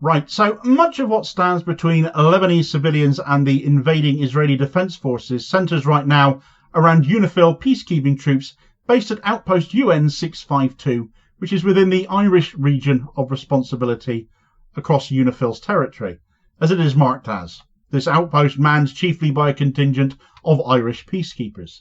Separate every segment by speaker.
Speaker 1: Right, so much of what stands between Lebanese civilians and the invading Israeli Defense Forces centres right now around UNIFIL peacekeeping troops based at Outpost UN 652, which is within the Irish region of responsibility across UNIFIL's territory, as it is marked as. This outpost manned chiefly by a contingent of Irish peacekeepers.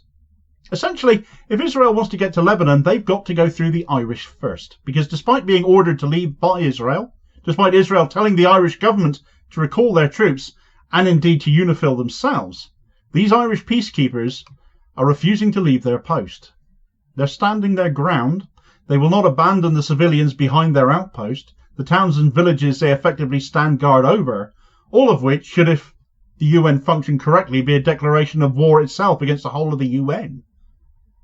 Speaker 1: Essentially, if Israel wants to get to Lebanon, they've got to go through the Irish first, because despite being ordered to leave by Israel, despite Israel telling the Irish government to recall their troops, and indeed to UNIFIL themselves, these Irish peacekeepers are refusing to leave their post. They're standing their ground. They will not abandon the civilians behind their outpost, the towns and villages they effectively stand guard over, all of which should, if the UN functioned correctly, be a declaration of war itself against the whole of the UN.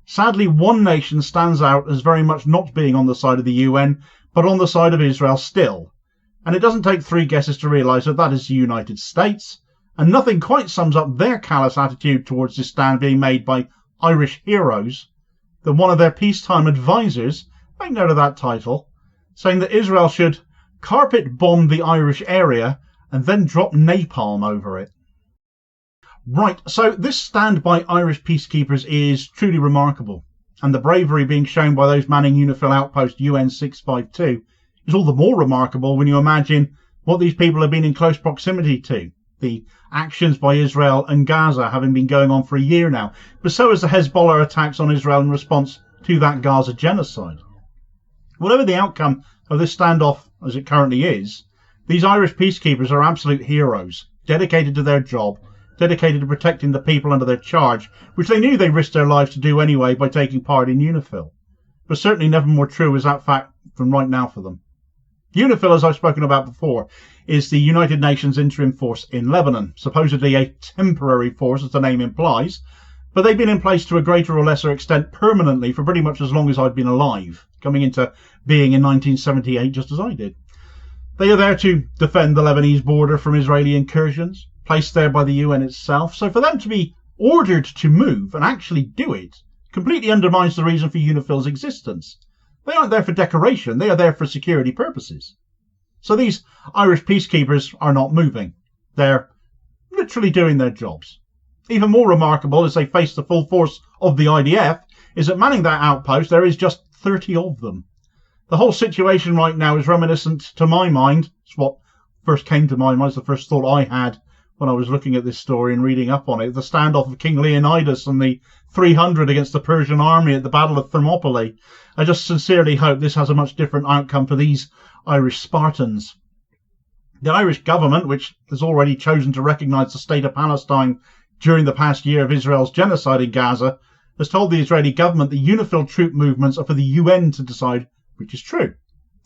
Speaker 1: Sadly, one nation stands out as very much not being on the side of the UN, but on the side of Israel still. And it doesn't take three guesses to realise that that is the United States, and nothing quite sums up their callous attitude towards this stand being made by Irish heroes than one of their peacetime advisers, make note of that title, saying that Israel should carpet bomb the Irish area and then drop napalm over it. Right, so this stand by Irish peacekeepers is truly remarkable, and the bravery being shown by those manning UNIFIL outpost UN 652 is all the more remarkable when you imagine what these people have been in close proximity to. The actions by Israel and Gaza having been going on for a year now, but so has the Hezbollah attacks on Israel in response to that Gaza genocide. Whatever the outcome of this standoff as it currently is, these Irish peacekeepers are absolute heroes, dedicated to their job, dedicated to protecting the people under their charge, which they knew they risked their lives to do anyway by taking part in UNIFIL. But certainly never more true is that fact from right now for them. UNIFIL, as I've spoken about before, is the United Nations interim force in Lebanon, supposedly a temporary force, as the name implies, but they've been in place to a greater or lesser extent permanently for pretty much as long as I've been alive, coming into being in 1978 just as I did. They are there to defend the Lebanese border from Israeli incursions, placed there by the UN itself, so for them to be ordered to move and actually do it completely undermines the reason for UNIFIL's existence. They aren't there for decoration, they are there for security purposes. So these Irish peacekeepers are not moving. They're literally doing their jobs. Even more remarkable as they face the full force of the IDF is that manning that outpost there is just 30 of them. The whole situation right now is reminiscent, to my mind, it's what first came to my mind, it's the first thought I had when I was looking at this story and reading up on it, the standoff of King Leonidas and the 300 against the Persian army at the Battle of Thermopylae. I just sincerely hope this has a much different outcome for these Irish Spartans. The Irish government, which has already chosen to recognise the state of Palestine during the past year of Israel's genocide in Gaza, has told the Israeli government that UNIFIL troop movements are for the UN to decide, which is true.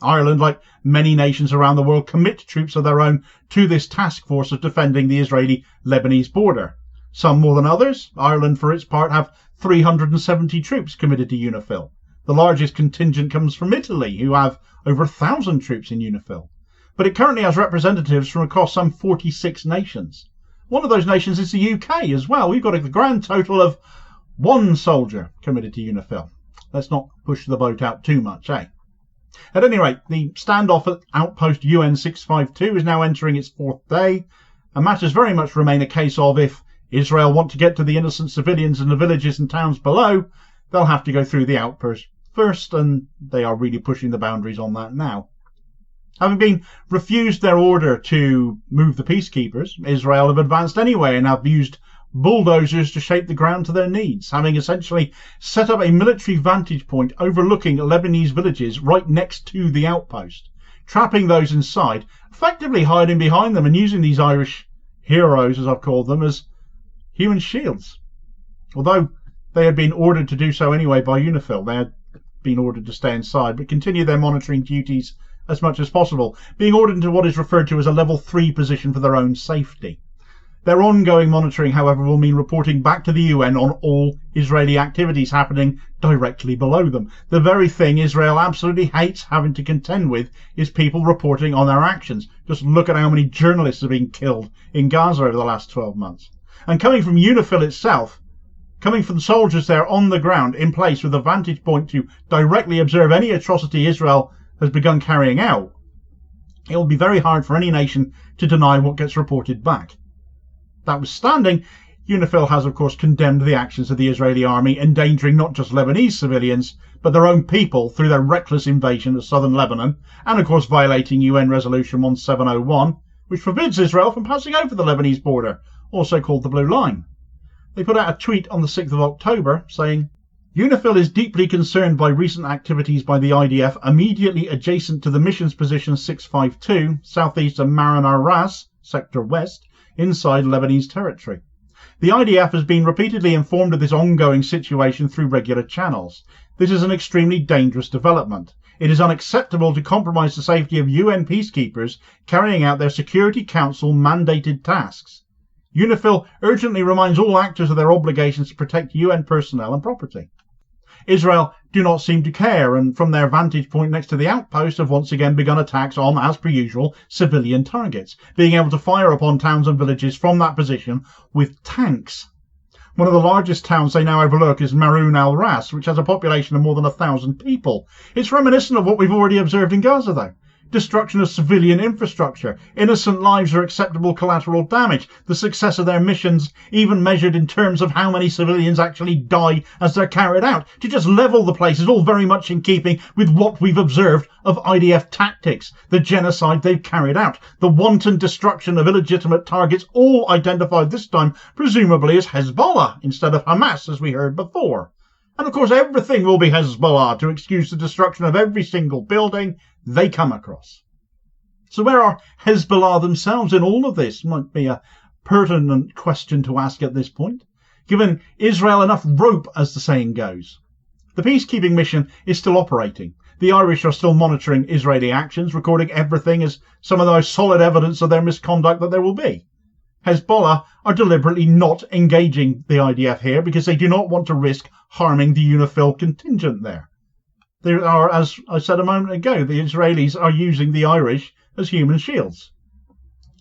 Speaker 1: Ireland, like many nations around the world, commit troops of their own to this task force of defending the Israeli-Lebanese border. Some more than others. Ireland, for its part, have 370 troops committed to UNIFIL. The largest contingent comes from Italy, who have over 1,000 troops in UNIFIL. But it currently has representatives from across some 46 nations. One of those nations is the UK as well. We've got a grand total of 1 soldier committed to UNIFIL. Let's not push the boat out too much, eh? At any rate, the standoff at Outpost UN 652 is now entering its 4th day, and matters very much remain a case of if Israel want to get to the innocent civilians in the villages and towns below, they'll have to go through the outpost first, and they are really pushing the boundaries on that now. Having been refused their order to move the peacekeepers, Israel have advanced anyway and have used bulldozers to shape the ground to their needs, having essentially set up a military vantage point overlooking Lebanese villages right next to the outpost, trapping those inside, effectively hiding behind them and using these Irish heroes, as I've called them, as human shields. Although they had been ordered to do so anyway by UNIFIL, they had been ordered to stay inside but continue their monitoring duties as much as possible, being ordered into what is referred to as a level 3 position for their own safety. Their ongoing monitoring, however, will mean reporting back to the UN on all Israeli activities happening directly below them. The very thing Israel absolutely hates having to contend with is people reporting on their actions. Just look at how many journalists have been killed in Gaza over the last 12 months. And coming from UNIFIL itself, coming from soldiers there on the ground in place with a vantage point to directly observe any atrocity Israel has begun carrying out, It will be very hard for any nation to deny what gets reported back. Notwithstanding, UNIFIL has of course condemned the actions of the Israeli army, endangering not just Lebanese civilians, but their own people through their reckless invasion of southern Lebanon, and of course violating UN Resolution 1701, which forbids Israel from passing over the Lebanese border, also called the Blue Line. They put out a tweet on the 6th of October saying, UNIFIL is deeply concerned by recent activities by the IDF immediately adjacent to the mission's position 652, southeast of Maran al-Ras, Sector West, inside Lebanese territory. The IDF has been repeatedly informed of this ongoing situation through regular channels. This is an extremely dangerous development. It is unacceptable to compromise the safety of UN peacekeepers carrying out their Security Council mandated tasks. UNIFIL urgently reminds all actors of their obligations to protect UN personnel and property. Israel do not seem to care, and from their vantage point next to the outpost have once again begun attacks on, as per usual, civilian targets, being able to fire upon towns and villages from that position with tanks. One of the largest towns they now overlook is Maroun al-Ras, which has a population of more than 1,000 people. It's reminiscent of what we've already observed in Gaza, though. Destruction of civilian infrastructure, innocent lives are acceptable collateral damage, the success of their missions even measured in terms of how many civilians actually die as they're carried out. To just level the place is all very much in keeping with what we've observed of IDF tactics, the genocide they've carried out, the wanton destruction of illegitimate targets, all identified this time presumably as Hezbollah instead of Hamas as we heard before. And of course everything will be Hezbollah to excuse the destruction of every single building they come across. So where are Hezbollah themselves in all of this? Might be a pertinent question to ask at this point, given Israel enough rope, as the saying goes. The peacekeeping mission is still operating. The Irish are still monitoring Israeli actions, recording everything as some of the most solid evidence of their misconduct that there will be. Hezbollah are deliberately not engaging the IDF here because they do not want to risk harming the UNIFIL contingent there. There are, as I said a moment ago, the Israelis are using the Irish as human shields.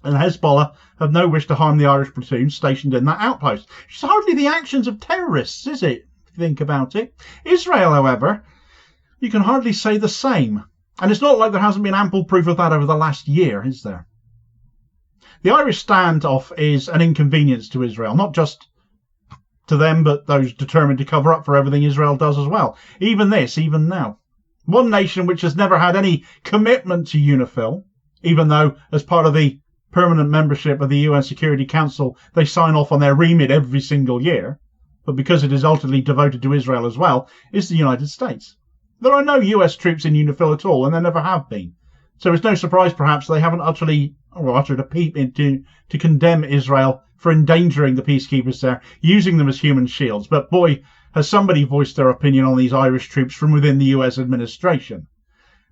Speaker 1: And Hezbollah have no wish to harm the Irish platoon stationed in that outpost. It's hardly the actions of terrorists, is it, if you think about it? Israel, however, you can hardly say the same. And it's not like there hasn't been ample proof of that over the last year, is there? The Irish standoff is an inconvenience to Israel, not just to them, but those determined to cover up for everything Israel does as well. Even now. One nation which has never had any commitment to UNIFIL, even though as part of the permanent membership of the UN Security Council, they sign off on their remit every single year, but because it is ultimately devoted to Israel as well, is the United States. There are no US troops in UNIFIL at all, and there never have been. So it's no surprise perhaps they haven't uttered a peep to condemn Israel for endangering the peacekeepers there, using them as human shields. But boy, has somebody voiced their opinion on these Irish troops from within the US administration.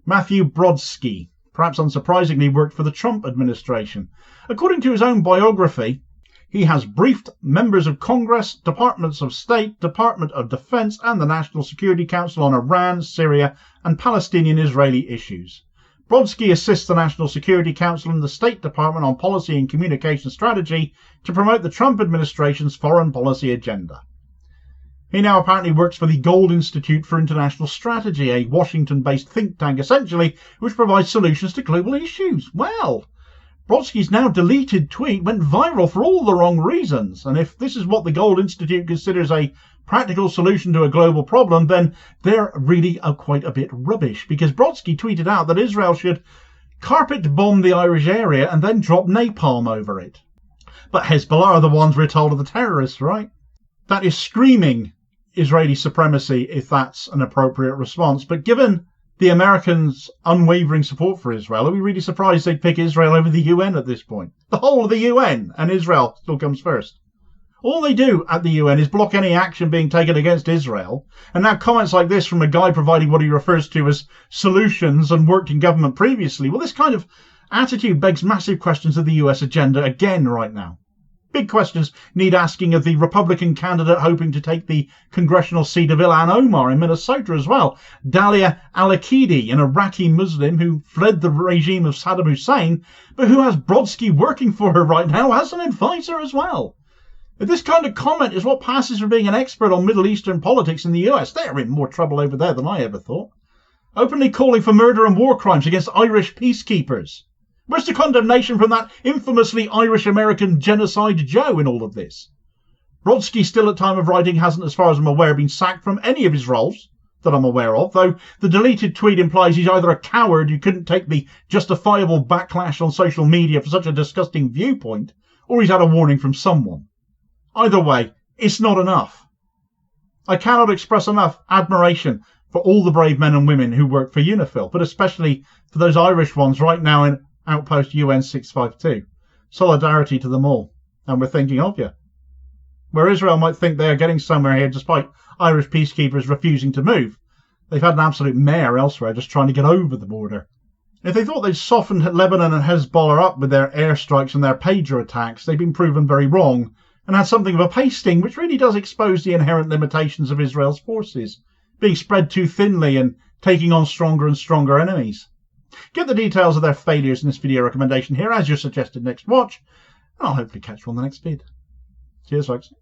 Speaker 1: Matthew Brodsky, perhaps unsurprisingly, worked for the Trump administration. According to his own biography, he has briefed members of Congress, Departments of State, Department of Defense and the National Security Council on Iran, Syria and Palestinian-Israeli issues. Brodsky assists the National Security Council and the State Department on policy and communication strategy to promote the Trump administration's foreign policy agenda. He now apparently works for the Gold Institute for International Strategy, a Washington-based think tank essentially, which provides solutions to global issues. Well, Brodsky's now deleted tweet went viral for all the wrong reasons, and if this is what the Gold Institute considers a practical solution to a global problem, then they're really quite a bit rubbish, because Brodsky tweeted out that Israel should carpet bomb the Irish area and then drop napalm over it. But Hezbollah are the ones we're told are the terrorists, right? That is screaming Israeli supremacy, if that's an appropriate response. But given the Americans' unwavering support for Israel, are we really surprised they'd pick Israel over the UN at this point? The whole of the UN, and Israel still comes first. All they do at the UN is block any action being taken against Israel, and now comments like this from a guy providing what he refers to as solutions and worked in government previously. Well, this kind of attitude begs massive questions of the US agenda again right now. Big questions need asking of the Republican candidate hoping to take the congressional seat of Ilhan Omar in Minnesota as well, Dalia Al-Akidi, an Iraqi Muslim who fled the regime of Saddam Hussein, but who has Brodsky working for her right now as an advisor as well. If this kind of comment is what passes for being an expert on Middle Eastern politics in the US, they're in more trouble over there than I ever thought. Openly calling for murder and war crimes against Irish peacekeepers. Where's the condemnation from that infamously Irish-American genocide Joe in all of this? Brodsky still at time of writing hasn't, as far as I'm aware, been sacked from any of his roles that I'm aware of, though the deleted tweet implies he's either a coward who couldn't take the justifiable backlash on social media for such a disgusting viewpoint, or he's had a warning from someone. Either way, it's not enough. I cannot express enough admiration for all the brave men and women who work for UNIFIL, but especially for those Irish ones right now in Outpost UN 652. Solidarity to them all, and we're thinking of you. Where Israel might think they are getting somewhere here despite Irish peacekeepers refusing to move, they've had an absolute mare elsewhere just trying to get over the border. If they thought they'd softened Lebanon and Hezbollah up with their airstrikes and their pager attacks, they've been proven very wrong and had something of a pasting which really does expose the inherent limitations of Israel's forces, being spread too thinly and taking on stronger and stronger enemies. Get the details of their failures in this video recommendation here as your suggested next watch, and I'll hopefully catch you on the next vid. Cheers, folks.